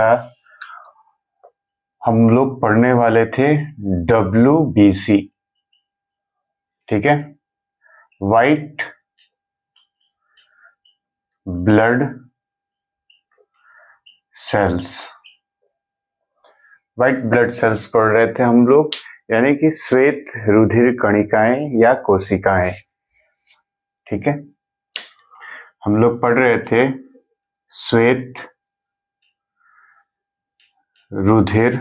था, हम लोग पढ़ने वाले थे WBC, ठीक है, white blood cells. White blood cells पढ़ रहे थे हम लोग, यानी कि श्वेत रुधिर कणिकाएं या कोशिकाएं, ठीक है। हम लोग पढ़ रहे थे श्वेत रुधिर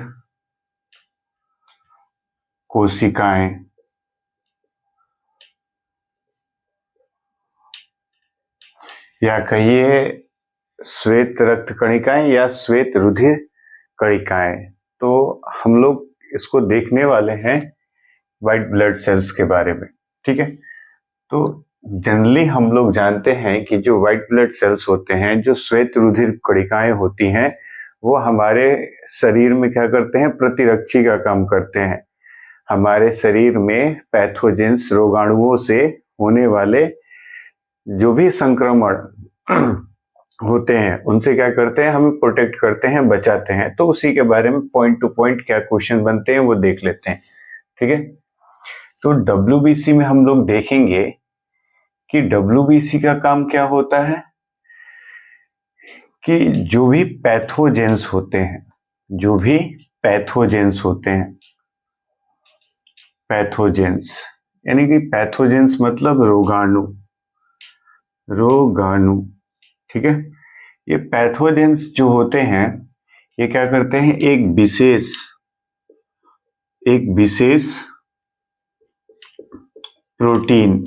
कोशिकाएं, या कहिए श्वेत रक्त कणिकाएं या श्वेत रुधिर कणिकाएं। तो हम लोग इसको देखने वाले हैं व्हाइट ब्लड सेल्स के बारे में, ठीक है। तो जनरली हम लोग जानते हैं कि जो व्हाइट ब्लड सेल्स होते हैं, जो श्वेत रुधिर कणिकाएं होती हैं, वो हमारे शरीर में क्या करते हैं, प्रतिरक्षी का काम करते हैं। हमारे शरीर में पैथोजेंस, रोगाणुओं से होने वाले जो भी संक्रमण होते हैं उनसे क्या करते हैं, हमें प्रोटेक्ट करते हैं, बचाते हैं। तो उसी के बारे में पॉइंट टू पॉइंट क्या क्वेश्चन बनते हैं वो देख लेते हैं, ठीक है। तो WBC में हम लोग देखेंगे कि WBC का काम क्या होता है कि जो भी पैथोजेंस होते हैं, जो भी पैथोजेंस होते हैं, पैथोजेंस यानी कि पैथोजेंस मतलब रोगाणु, रोगाणु, ठीक है। ये पैथोजेंस जो होते हैं ये क्या करते हैं, एक विशेष प्रोटीन,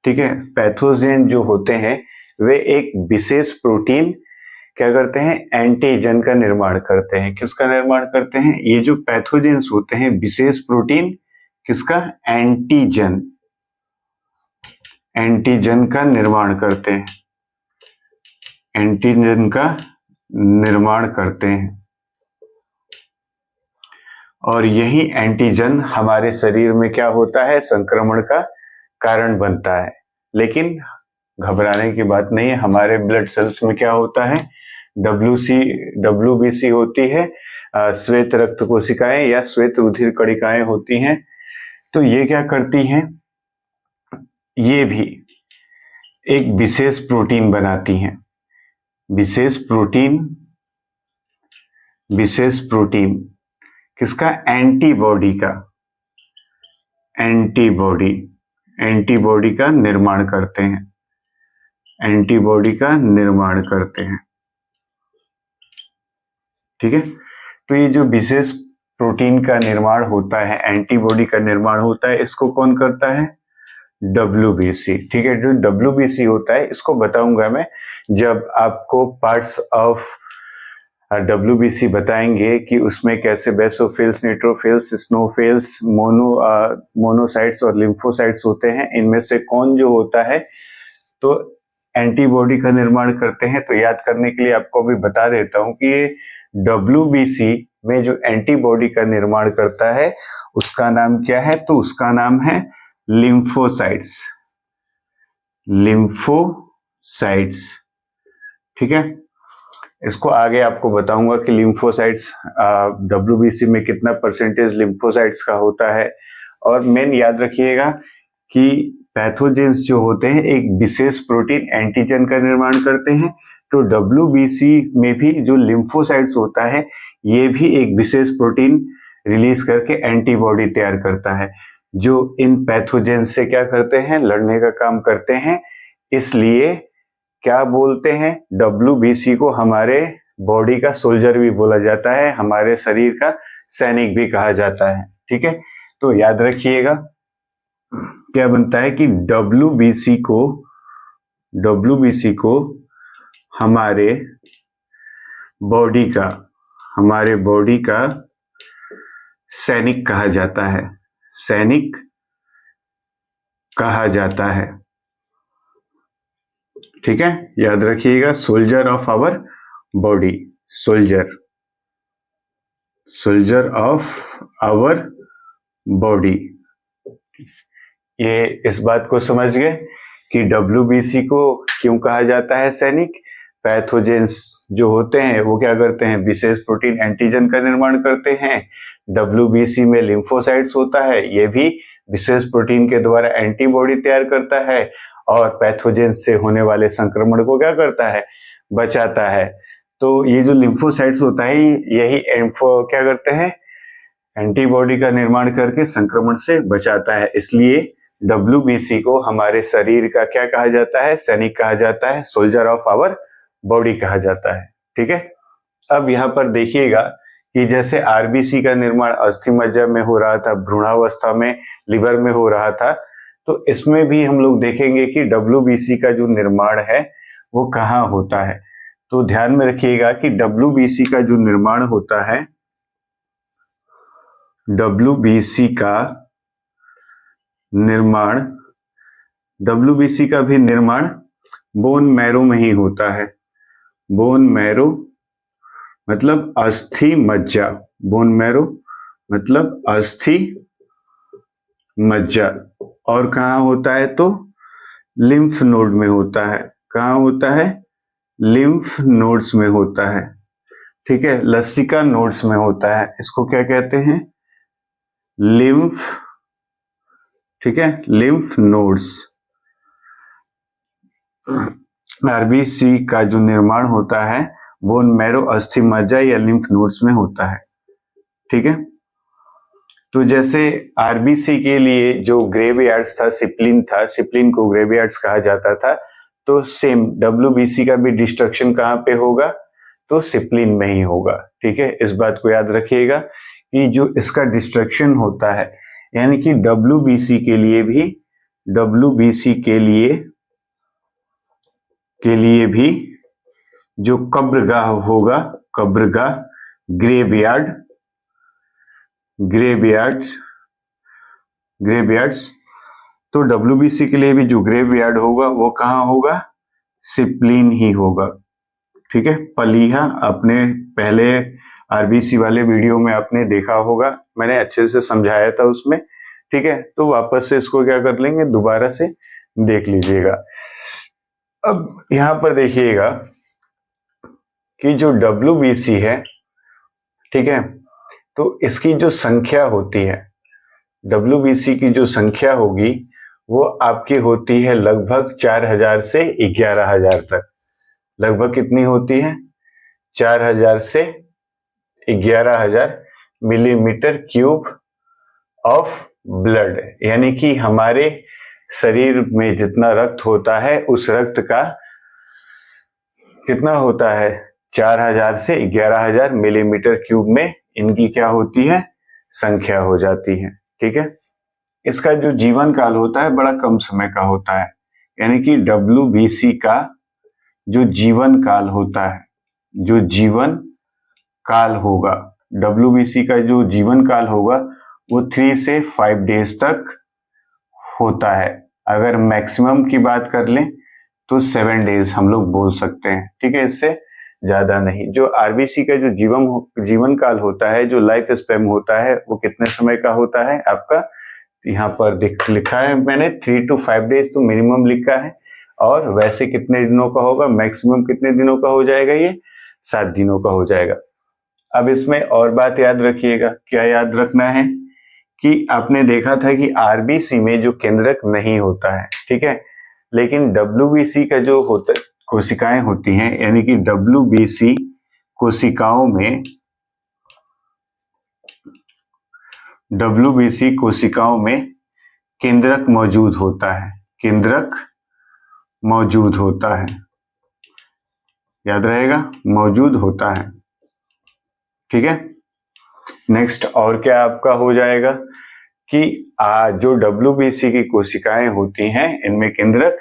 ठीक है। पैथोजेन जो होते हैं वे एक विशेष प्रोटीन क्या करते हैं, एंटीजन का निर्माण करते हैं। किसका निर्माण करते हैं, ये जो पैथोजेंस होते हैं विशेष प्रोटीन किसका, एंटीजन, एंटीजन का निर्माण करते हैं, एंटीजन का निर्माण करते हैं। और यही एंटीजन हमारे शरीर में क्या होता है, संक्रमण का कारण बनता है। लेकिन घबराने की बात नहीं है, हमारे ब्लड सेल्स में क्या होता है, WBC होती है, श्वेत रक्त कोशिकाएं या श्वेत रुधिर कणिकाएं होती हैं। तो ये क्या करती हैं, ये भी एक विशेष प्रोटीन बनाती हैं, विशेष प्रोटीन किसका, एंटीबॉडी का, एंटीबॉडी का निर्माण करते हैं, एंटीबॉडी का निर्माण करते हैं, ठीक है। तो ये जो विशेष प्रोटीन का निर्माण होता है, एंटीबॉडी का निर्माण होता है, इसको कौन करता है, WBC, ठीक है। जो WBC होता है इसको बताऊंगा मैं जब आपको पार्ट्स ऑफ WBC बताएंगे कि उसमें कैसे बेसोफिल्स, न्यूट्रोफिल्स, स्नोफिल्स, मोनोसाइट्स और लिम्फोसाइट्स होते हैं। इनमें से कौन जो होता है तो एंटीबॉडी का निर्माण करते हैं। तो याद करने के लिए आपको भी बता देता हूं कि ये WBC में जो एंटीबॉडी का निर्माण करता है उसका नाम क्या है, तो उसका नाम है लिम्फोसाइट्स, लिम्फोसाइट्स, ठीक है। इसको आगे आपको बताऊंगा कि लिम्फोसाइट्स WBC में कितना परसेंटेज लिम्फोसाइट्स का होता है। और मेन याद रखिएगा कि पैथोजेंस जो होते हैं एक विशेष प्रोटीन एंटीजन का निर्माण करते हैं। तो WBC में भी जो लिम्फोसाइट्स होता है ये भी एक विशेष प्रोटीन रिलीज करके एंटीबॉडी तैयार करता है, जो इन पैथोजेंस से क्या करते हैं, लड़ने का काम करते हैं। इसलिए क्या बोलते हैं, WBC को हमारे बॉडी का सोल्जर भी बोला जाता है, हमारे शरीर का सैनिक भी कहा जाता है, ठीक है। तो याद रखिएगा क्या बनता है कि WBC को हमारे बॉडी का सैनिक कहा जाता है, सैनिक कहा जाता है, ठीक है। याद रखिएगा, soldier of our body, soldier of our body. ये इस बात को समझ गए कि WBC को क्यों कहा जाता है सैनिक। पैथोजेंस जो होते हैं वो क्या करते हैं, विशेष प्रोटीन एंटीजन का निर्माण करते हैं। WBC में लिम्फोसाइट्स होता है, ये भी विशेष प्रोटीन के द्वारा एंटीबॉडी तैयार करता है और पैथोजेंस से होने वाले संक्रमण को क्या करता है, बचाता है। तो ये जो लिम्फोसाइट्स होता है यही क्या करते हैं, एंटीबॉडी का निर्माण करके संक्रमण से बचाता है। इसलिए WBC को हमारे शरीर का क्या कहा जाता है, सैनिक कहा जाता है, सोल्जर ऑफ आवर बॉडी कहा जाता है। ठीक है। अब यहाँ पर देखिएगा कि जैसे RBC का निर्माण अस्थि मज्जा में हो रहा था, भ्रूणावस्था में लिवर में हो रहा था, तो इसमें भी हम लोग देखेंगे कि WBC का जो निर्माण है वो कहाँ होता है। तो ध्यान में रखिएगा कि WBC का जो निर्माण होता है, WBC का भी निर्माण बोन मैरो में ही होता है। बोन मैरो मतलब अस्थि मज्जा, बोन मैरो मतलब अस्थि मज्जा। और कहाँ होता है, तो लिम्फ नोड में होता है। कहाँ होता है, लिम्फ नोड्स में होता है। ठीक है, लसिका नोड्स में होता है। इसको क्या कहते हैं, लिम्फ। ठीक है, लिम्फ नोड्स। RBC का जो निर्माण होता है बोन मैरो अस्थि मज्जा या लिम्फ नोड्स में होता है। ठीक है। तो जैसे RBC के लिए जो ग्रेवयार्ड्स था, सिप्लिन था, सिप्लिन को ग्रेवयार्ड्स कहा जाता था, तो सेम WBC का भी डिस्ट्रक्शन कहाँ पे होगा, तो सिप्लिन में ही होगा। ठीक है, इस बात को याद रखिएगा कि जो इसका डिस्ट्रक्शन होता है, यानी कि WBC के लिए भी जो कब्रगाह होगा, कब्रगाह, ग्रेवयार्ड्स, तो WBC के लिए भी जो ग्रेवयार्ड होगा वो कहाँ होगा, सिप्लिन ही होगा। ठीक है, पलीहा अपने पहले RBC वाले वीडियो में आपने देखा होगा, मैंने अच्छे से समझाया था उसमें। ठीक है, तो वापस से इसको क्या कर लेंगे, दोबारा से देख लीजिएगा। अब यहां पर देखिएगा कि जो WBC है, ठीक है, तो इसकी जो संख्या होती है, WBC की जो संख्या होगी वो आपकी होती है लगभग 4000 से 11000 तक। लगभग कितनी होती है, 4000 से 11000 मिलीमीटर क्यूब ऑफ ब्लड। यानी कि हमारे शरीर में जितना रक्त होता है उस रक्त का कितना होता है, 4000 से 11000 मिलीमीटर क्यूब में इनकी क्या होती है, संख्या हो जाती है। ठीक है, इसका जो जीवन काल होता है बड़ा कम समय का होता है। यानी कि WBC का जो जीवन काल होता है, जो जीवन काल होगा, WBC का जो जीवन काल होगा वो 3 से 5 डेज तक होता है। अगर मैक्सिमम की बात कर लें तो 7 डेज हम लोग बोल सकते हैं। ठीक है, इससे ज्यादा नहीं। जो RBC का जो जीवन काल होता है, जो लाइफ स्पैन होता है, वो कितने समय का होता है आपका, यहाँ पर लिखा है मैंने 3 to 5 डेज तो मिनिमम लिखा है। और वैसे कितने दिनों का होगा, मैक्सिमम कितने दिनों का हो जाएगा, ये 7 दिनों का हो जाएगा। अब इसमें और बात याद रखिएगा, क्या याद रखना है कि आपने देखा था कि RBC में जो केंद्रक नहीं होता है, ठीक है, लेकिन WBC का जो होता कोशिकाएं होती हैं, यानी कि WBC कोशिकाओं में केंद्रक मौजूद होता है, केंद्रक मौजूद होता है, याद रहेगा, मौजूद होता है। ठीक है, नेक्स्ट और क्या आपका हो जाएगा कि जो WBC की कोशिकाएं होती हैं इनमें केंद्रक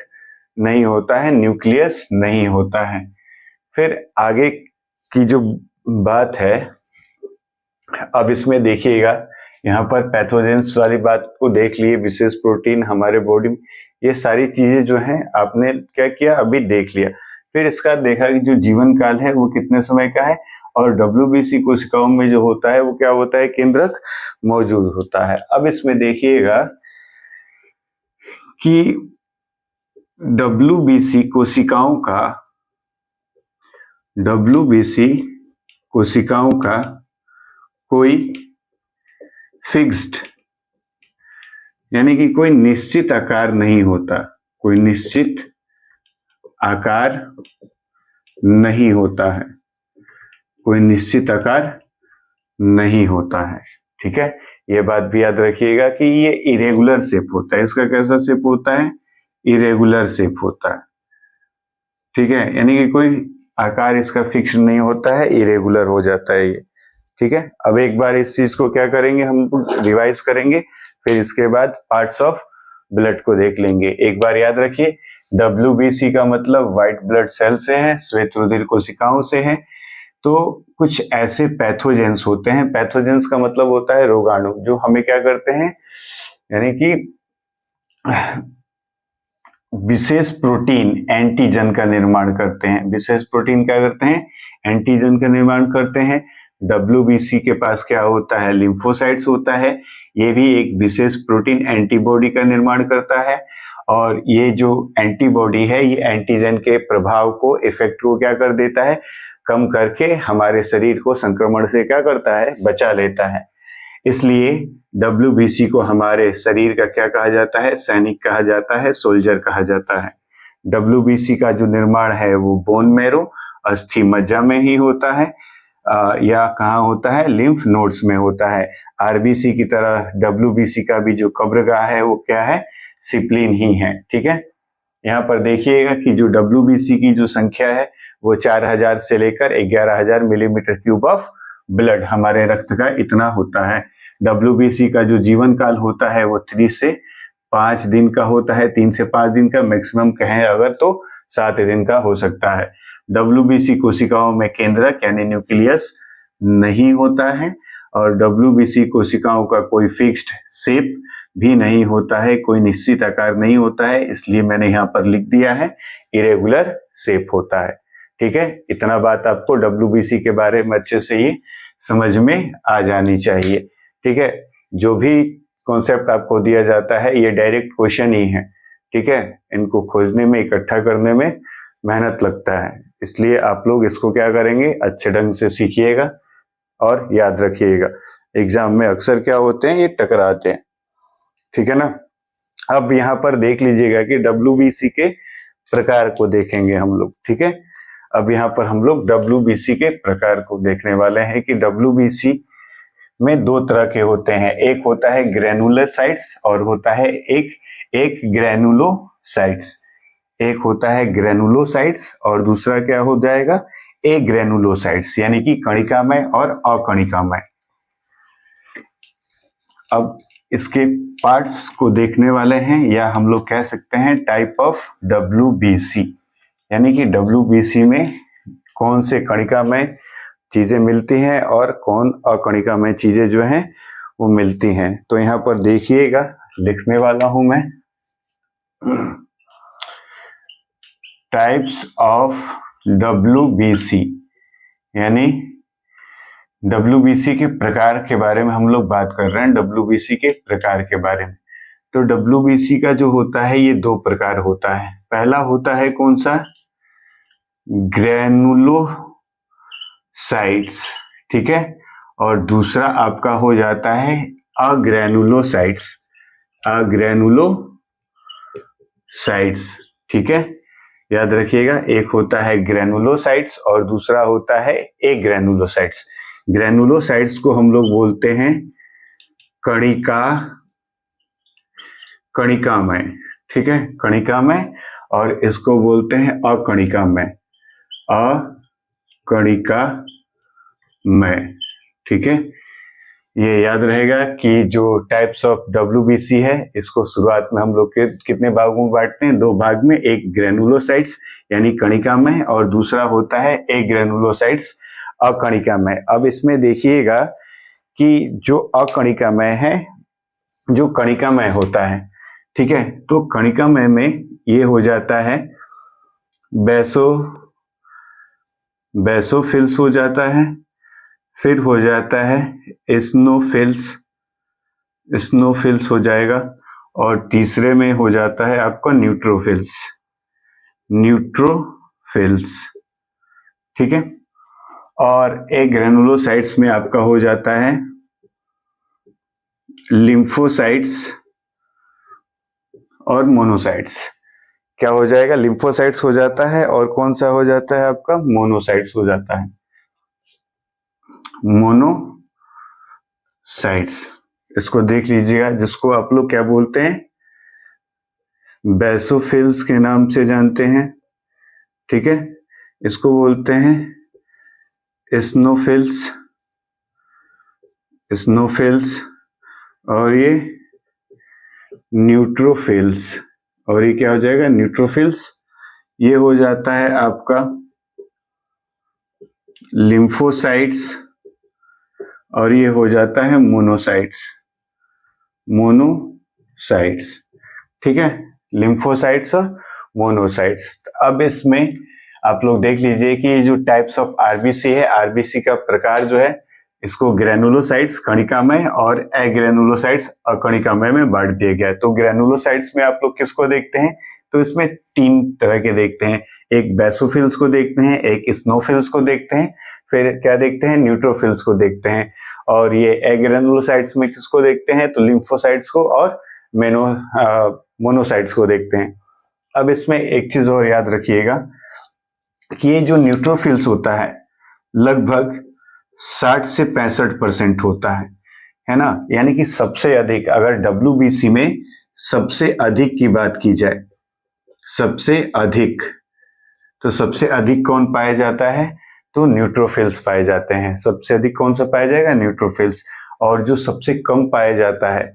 नहीं होता है, न्यूक्लियस नहीं होता है। फिर आगे की जो बात है, अब इसमें देखिएगा, यहाँ पर पैथोजेंस वाली बात को देख लिए, विशेष प्रोटीन हमारे बॉडी में, ये सारी चीजें जो हैं आपने क्या किया, अभी देख लिया। फिर इसका देखा कि जो जीवन काल है वो कितने समय का है, और WBC कोशिकाओं में जो होता है वो क्या होता है, केंद्रक मौजूद होता है। अब इसमें देखिएगा कि WBC कोशिकाओं का WBC कोशिकाओं का कोई फिक्स्ड यानी कि कोई निश्चित आकार नहीं होता, कोई निश्चित आकार नहीं होता है, कोई निश्चित आकार नहीं होता है। ठीक है, ये बात भी याद रखिएगा कि ये इरेगुलर शेप होता है। इसका कैसा शेप होता है? इरेगुलर शेप होता है। ठीक है, यानी कि कोई आकार इसका फिक्स नहीं होता है, इरेगुलर हो जाता है ये। ठीक है, अब एक बार इस चीज को क्या करेंगे, हम रिवाइज करेंगे, फिर इसके बाद पार्ट्स ऑफ ब्लड को देख लेंगे। एक बार याद रखिए, WBC का मतलब व्हाइट ब्लड सेल से है, श्वेत रुधिर कोशिकाओं से है। तो कुछ ऐसे पैथोजेंस होते हैं, पैथोजेंस का मतलब होता है रोगाणु, जो हमें क्या करते हैं, यानी कि विशेष प्रोटीन एंटीजन का निर्माण करते हैं। विशेष प्रोटीन क्या करते हैं? एंटीजन का निर्माण करते हैं। WBC के पास क्या होता है? लिम्फोसाइट्स होता है। ये भी एक विशेष प्रोटीन एंटीबॉडी का निर्माण करता है, और ये जो एंटीबॉडी है ये एंटीजन के प्रभाव को, इफेक्ट को क्या कर देता है? कम करके हमारे शरीर को संक्रमण से क्या करता है? बचा लेता है। इसलिए WBC को हमारे शरीर का क्या कहा जाता है? सैनिक कहा जाता है, सोल्जर कहा जाता है। WBC का जो निर्माण है वो बोन मैरो, अस्थि मज्जा में ही होता है, या कहाँ होता है? लिम्फ नोड्स में होता है। RBC की तरह WBC का भी जो कब्रगाह है वो क्या है? सिप्लिन ही है। ठीक है, यहाँ पर देखिएगा कि जो WBC की जो संख्या है वो 4000 से लेकर 11000 मिलीमीटर क्यूब ऑफ ब्लड, हमारे रक्त का इतना होता है। WBC का जो जीवन काल होता है वो 3 से 5 दिन का होता है, 3 से 5 दिन का, मैक्सिमम कहें अगर तो 7 दिन का हो सकता है। WBC कोशिकाओं में केंद्रक यानी न्यूक्लियस नहीं होता है, और WBC कोशिकाओं का कोई फिक्स्ड शेप भी नहीं होता है, कोई निश्चित आकार नहीं होता है, इसलिए मैंने यहाँ पर लिख दिया है इरेगुलर शेप होता है। ठीक है, इतना बात आपको WBC के बारे में अच्छे से ये समझ में आ जानी चाहिए। ठीक है, जो भी कॉन्सेप्ट आपको दिया जाता है ये डायरेक्ट क्वेश्चन ही है। ठीक है, इनको खोजने में, इकट्ठा करने में मेहनत लगता है, इसलिए आप लोग इसको क्या करेंगे? अच्छे ढंग से सीखिएगा और याद रखिएगा। एग्जाम में अक्सर क्या होते हैं? ये टकराते हैं। ठीक है ना। अब यहाँ पर देख लीजिएगा कि WBC के प्रकार को देखेंगे हम लोग। ठीक है, अब यहाँ पर हम लोग WBC के प्रकार को देखने वाले हैं कि WBC में 2 तरह के होते हैं। एक होता है ग्रेनुलोसाइट्स और होता है एक ग्रेनुलोसाइट्स। एक होता है ग्रेनुलोसाइट्स और दूसरा क्या हो जाएगा? एग्रेनुलोसाइट्स, यानी कि कणिकामय और अकणिकामय। अब इसके पार्ट्स को देखने वाले हैं, या हम लोग कह सकते हैं टाइप ऑफ WBC, यानी कि WBC में कौन से कणिकामय चीजें मिलती हैं और कौन अकणिकामय चीजें जो हैं वो मिलती हैं। तो यहाँ पर देखिएगा, लिखने वाला हूं मैं, टाइप्स ऑफ WBC, यानी WBC के प्रकार के बारे में हम लोग बात कर रहे हैं। WBC के प्रकार के बारे में, तो WBC का जो होता है ये 2 प्रकार होता है। पहला होता है कौन सा? ग्रेनुलोसाइट्स। ठीक है, और दूसरा आपका हो जाता है अग्रेनुलोसाइट्स। अग्रेनुलोसाइट्स, ठीक है, याद रखिएगा, एक होता है ग्रेनुलोसाइट्स और दूसरा होता है एग्रेनुलोसाइट्स। ग्रेनुलोसाइट्स को हम लोग बोलते हैं कणिकामय। ठीक है, कणिकामय, और इसको बोलते हैं अकणिकामय। अकणिकामय, ठीक है, ये याद रहेगा कि जो टाइप्स ऑफ WBC है इसको शुरुआत में हम लोग के कितने भागों में बांटते हैं? 2 भाग में। एक ग्रेनुलोसाइट्स यानी कणिकामय और दूसरा होता है एग्रेनुलोसाइट्स अकणिकामय। अब इसमें देखिएगा कि जो अकणिकामय है, जो कणिकामय होता है, ठीक है, तो कणिकामय में ये हो जाता है बेसोफिल्स हो जाता है, फिर हो जाता है स्नोफिल्स हो जाएगा, और तीसरे में हो जाता है आपका न्यूट्रोफिल्स। ठीक है। और एक ग्रेनुलोसाइट्स में आपका हो जाता है लिम्फोसाइट्स और मोनोसाइट्स। क्या हो जाएगा? लिम्फोसाइट्स हो जाता है और कौन सा हो जाता है आपका? मोनोसाइट्स हो जाता है। मोनोसाइट्स, इसको देख लीजिएगा, जिसको आप लोग क्या बोलते हैं? बेसोफिल्स के नाम से जानते हैं, ठीक है। इसको बोलते हैं स्नोफिल्स, स्नोफिल्स, और ये न्यूट्रोफिल्स, और ये क्या हो जाएगा? न्यूट्रोफिल्स। ये हो जाता है आपका लिम्फोसाइट्स, और ये हो जाता है मोनोसाइट्स, मोनोसाइट्स, ठीक है। लिम्फोसाइट्स और मोनोसाइट्स। अब इसमें आप लोग देख लीजिए कि ये जो टाइप्स ऑफ आरबीसी है, आरबीसी का प्रकार जो है, इसको ग्रेनुलोसाइट्स कणिकामय और एग्रेनुलोसाइट्स अकणिकामय में बांट दिया गया है। तो ग्रेनुलोसाइट्स में आप लोग किसको देखते हैं? तो इसमें 3 तरह के देखते हैं। एक बेसोफिल्स को देखते हैं, एक स्नोफिल्स को देखते हैं, फिर क्या देखते हैं? न्यूट्रोफिल्स को देखते हैं। और ये एग्रेनुलोसाइट्स में किसको देखते हैं? तो लिम्फोसाइट्स को और मोनोसाइट्स को देखते हैं। अब इसमें एक चीज और याद रखिएगा कि ये जो न्यूट्रोफिल्स होता है लगभग 60 से 65% होता है ना। यानी कि सबसे अधिक, अगर डब्ल्यूबीसी में सबसे अधिक की बात की जाए, सबसे अधिक, तो सबसे अधिक कौन पाया जाता है? तो न्यूट्रोफिल्स पाए जाते हैं। सबसे अधिक कौन सा पाया जाएगा? न्यूट्रोफिल्स। और जो सबसे कम पाया जाता है,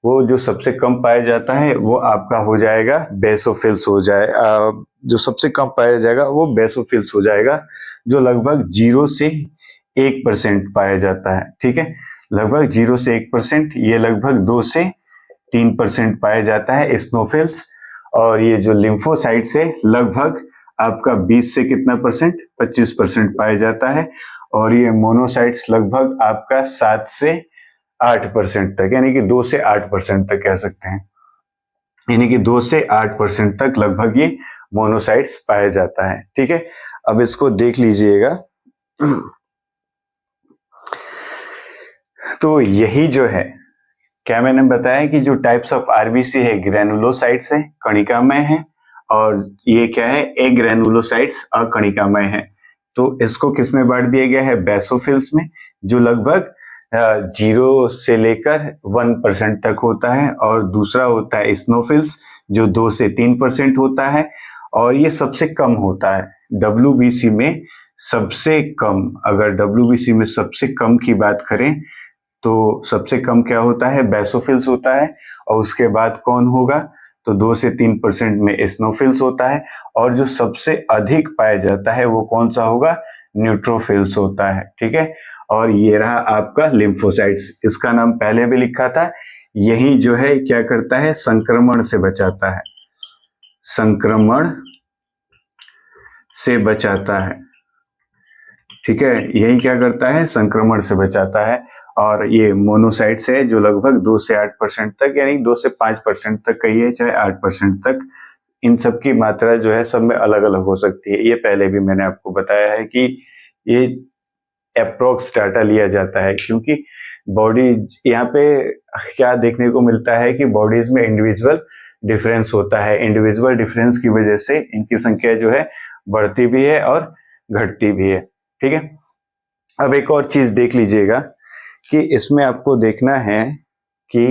वो जो सबसे कम पाया जाता है वो आपका हो जाएगा बेसोफिल्स हो जाए। जो सबसे कम पाया जाएगा वो बेसोफिल्स हो जाएगा, जो लगभग 0 से 1% पाया जाता है, ठीक है। लगभग 0 से 1%, ये लगभग 2 से 3% पाया जाता है स्नोफिल्स। और ये जो लिम्फोसाइट्स है लगभग आपका 20 से कितना परसेंट? 25% पाया जाता है। और ये मोनोसाइट्स लगभग आपका 7 से 8% तक, यानी कि 2 से 8% तक कह सकते हैं। यानी कि 2 से 8% तक लगभग ये मोनोसाइट्स पाया जाता है, ठीक है। अब इसको देख लीजिएगा। तो यही जो है, क्या मैंने बताया कि जो टाइप्स ऑफ आरबीसी है, ग्रेनुलोसाइट्स है, कणिकामय है, और ये क्या है? एग्रेनुलोसाइट्स अकणिकामय है। तो इसको किस में बांट दिया गया है? बेसोफिल्स में, जो लगभग 0 से लेकर 1% तक होता है। और दूसरा होता है स्नोफिल्स, जो 2 से 3% होता है, और ये सबसे कम होता है डब्ल्यूबीसी में। सबसे कम, अगर डब्ल्यूबीसी में सबसे कम की बात करें तो सबसे कम क्या होता है? बेसोफिल्स होता है। और उसके बाद कौन होगा? तो 2 से 3% में स्नोफिल्स होता है। और जो सबसे अधिक पाया जाता है वो कौन सा होगा? न्यूट्रोफिल्स होता है, ठीक है। और ये रहा आपका लिम्फोसाइट्स, इसका नाम पहले भी लिखा था। यही जो है क्या करता है? संक्रमण से बचाता है, संक्रमण से बचाता है, ठीक है। यही क्या करता है? संक्रमण से बचाता है। और ये मोनोसाइट्स है, जो लगभग 2 से 8% तक, यानी 2 से 5% तक कहिए, चाहे 8% तक, इन सब की मात्रा जो है सब में अलग अलग हो सकती है। ये पहले भी मैंने आपको बताया है कि ये अप्रोक्स डाटा लिया जाता है, क्योंकि बॉडी, यहाँ पे क्या देखने को मिलता है कि बॉडीज में इंडिविजुअल डिफरेंस होता है। इंडिविजुअल डिफरेंस की वजह से इनकी संख्या जो है बढ़ती भी है और घटती भी है, ठीक है। अब एक और चीज देख लीजिएगा कि इसमें आपको देखना है कि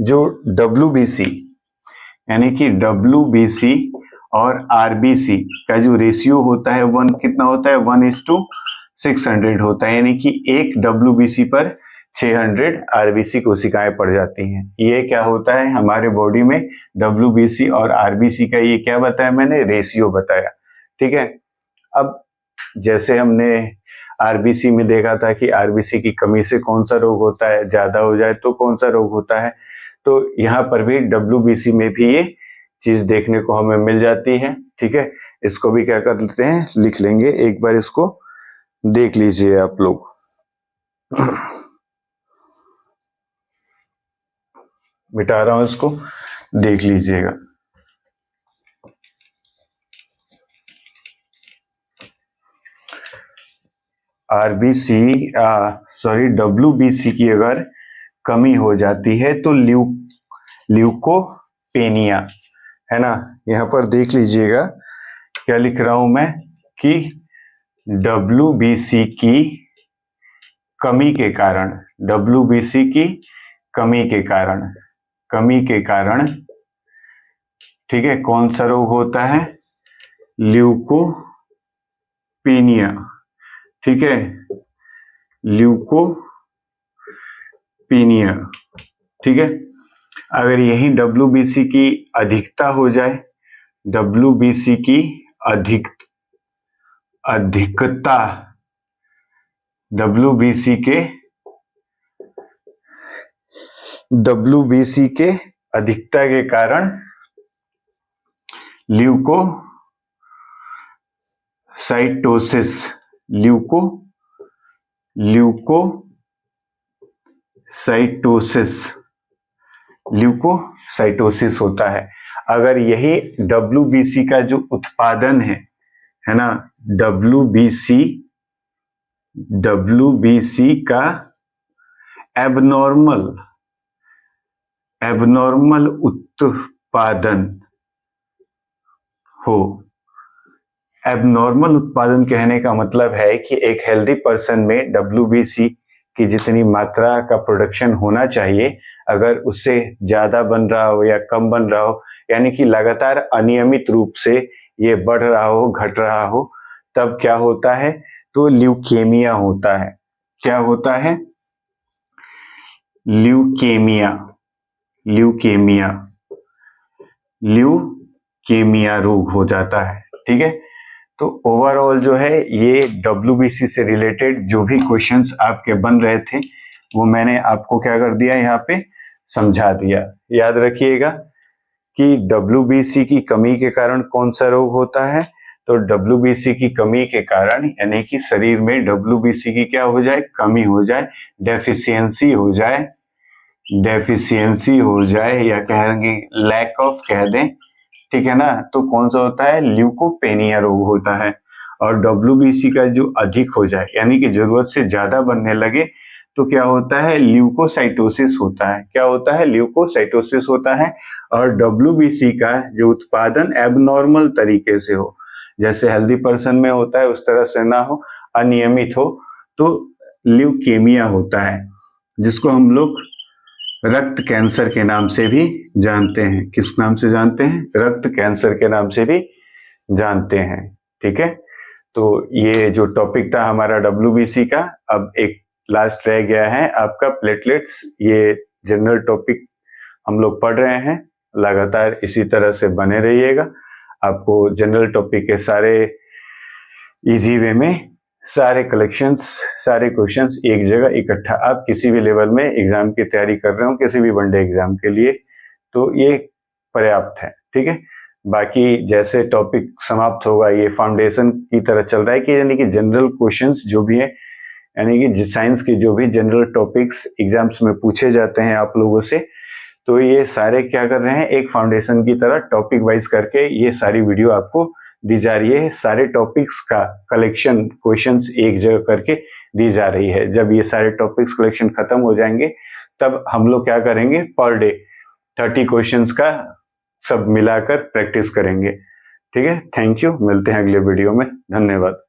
जो WBC, यानी कि WBC और RBC का जो रेशियो होता है, 1 कितना होता है? 1:600 होता है। यानी कि एक WBC पर 600 RBC कोशिकाएं पड़ जाती हैं। ये क्या होता है हमारे बॉडी में? WBC और RBC का ये क्या बताया मैंने? रेशियो बताया, ठीक है। अब जैसे हमने आरबीसी में देखा था कि आरबीसी की कमी से कौन सा रोग होता है, ज्यादा हो जाए तो कौन सा रोग होता है, तो यहाँ पर भी डब्ल्यूबीसी में भी ये चीज देखने को हमें मिल जाती है, ठीक है। इसको भी क्या कर लेते हैं? लिख लेंगे। एक बार इसको देख लीजिए आप लोग। मिटा रहा हूं इसको, देख लीजिएगा। WBC की अगर कमी हो जाती है तो ल्यूकोपेनिया, है ना। यहाँ पर देख लीजिएगा क्या लिख रहा हूं मैं कि WBC की कमी के कारण, WBC की कमी के कारण, ठीक है, कौन सा रोग होता है? ल्यूकोपेनिया, ठीक है, ल्यूकोपेनिया, ठीक है। अगर यही WBC की अधिकता हो जाए, WBC की अधिकता, WBC के अधिकता के कारण ल्यूकोसाइटोसिस होता है। अगर यही WBC का जो उत्पादन है ना, WBC का एबनॉर्मल उत्पादन हो। एबनॉर्मल उत्पादन कहने का मतलब है कि एक हेल्दी पर्सन में WBC की जितनी मात्रा का प्रोडक्शन होना चाहिए, अगर उससे ज्यादा बन रहा हो या कम बन रहा हो, यानी कि लगातार अनियमित रूप से ये बढ़ रहा हो, घट रहा हो, तब क्या होता है? तो ल्यूकेमिया होता है। क्या होता है? ल्यूकेमिया रोग हो जाता है, ठीक है। तो ओवरऑल जो है ये WBC से रिलेटेड जो भी क्वेश्चंस आपके बन रहे थे वो मैंने आपको क्या कर दिया, यहाँ पे समझा दिया। याद रखिएगा कि WBC की कमी के कारण कौन सा रोग होता है? तो WBC की कमी के कारण, यानी कि शरीर में WBC की क्या हो जाए? कमी हो जाए, डेफिशिएंसी हो जाए, या कहेंगे लैक ऑफ कह दें, ठीक है ना। तो कौन सा होता है? ल्यूकोपेनिया रोग होता है। और WBC का जो अधिक हो जाए, यानी कि जरूरत से ज्यादा बनने लगे, तो क्या होता है? ल्यूकोसाइटोसिस होता है। क्या होता है? ल्यूकोसाइटोसिस होता है। और WBC का जो उत्पादन एबनॉर्मल तरीके से हो, जैसे हेल्दी पर्सन में होता है उस तरह से ना हो, अनियमित हो, तो ल्यूकेमिया होता है, जिसको हम लोग रक्त कैंसर के नाम से भी जानते हैं। किस नाम से जानते हैं? रक्त कैंसर के नाम से भी जानते हैं, ठीक है। तो ये जो टॉपिक था हमारा WBC का, अब एक लास्ट रह गया है आपका प्लेटलेट्स। ये जनरल टॉपिक हम लोग पढ़ रहे हैं, लगातार इसी तरह से बने रहिएगा। आपको जनरल टॉपिक के सारे इजी वे में सारे कलेक्शंस, सारे क्वेश्चंस एक जगह इकट्ठा, आप किसी भी लेवल में एग्जाम की तैयारी कर रहे हो, किसी भी वनडे एग्जाम के लिए, तो ये पर्याप्त है, ठीक है। बाकी जैसे टॉपिक समाप्त होगा, ये फाउंडेशन की तरह चल रहा है कि यानी कि जनरल क्वेश्चंस जो भी है, यानी कि साइंस के जो भी जनरल टॉपिक्स एग्जाम्स में पूछे जाते हैं आप लोगों से, तो ये सारे क्या कर रहे हैं, एक फाउंडेशन की तरह टॉपिक वाइज करके ये सारी वीडियो आपको दी जा रही है। सारे टॉपिक्स का कलेक्शन, क्वेश्चंस एक जगह करके दी जा रही है। जब ये सारे टॉपिक्स कलेक्शन खत्म हो जाएंगे, तब हम लोग क्या करेंगे, पर डे 30 क्वेश्चंस का सब मिलाकर प्रैक्टिस करेंगे, ठीक है। थैंक यू, मिलते हैं अगले वीडियो में, धन्यवाद।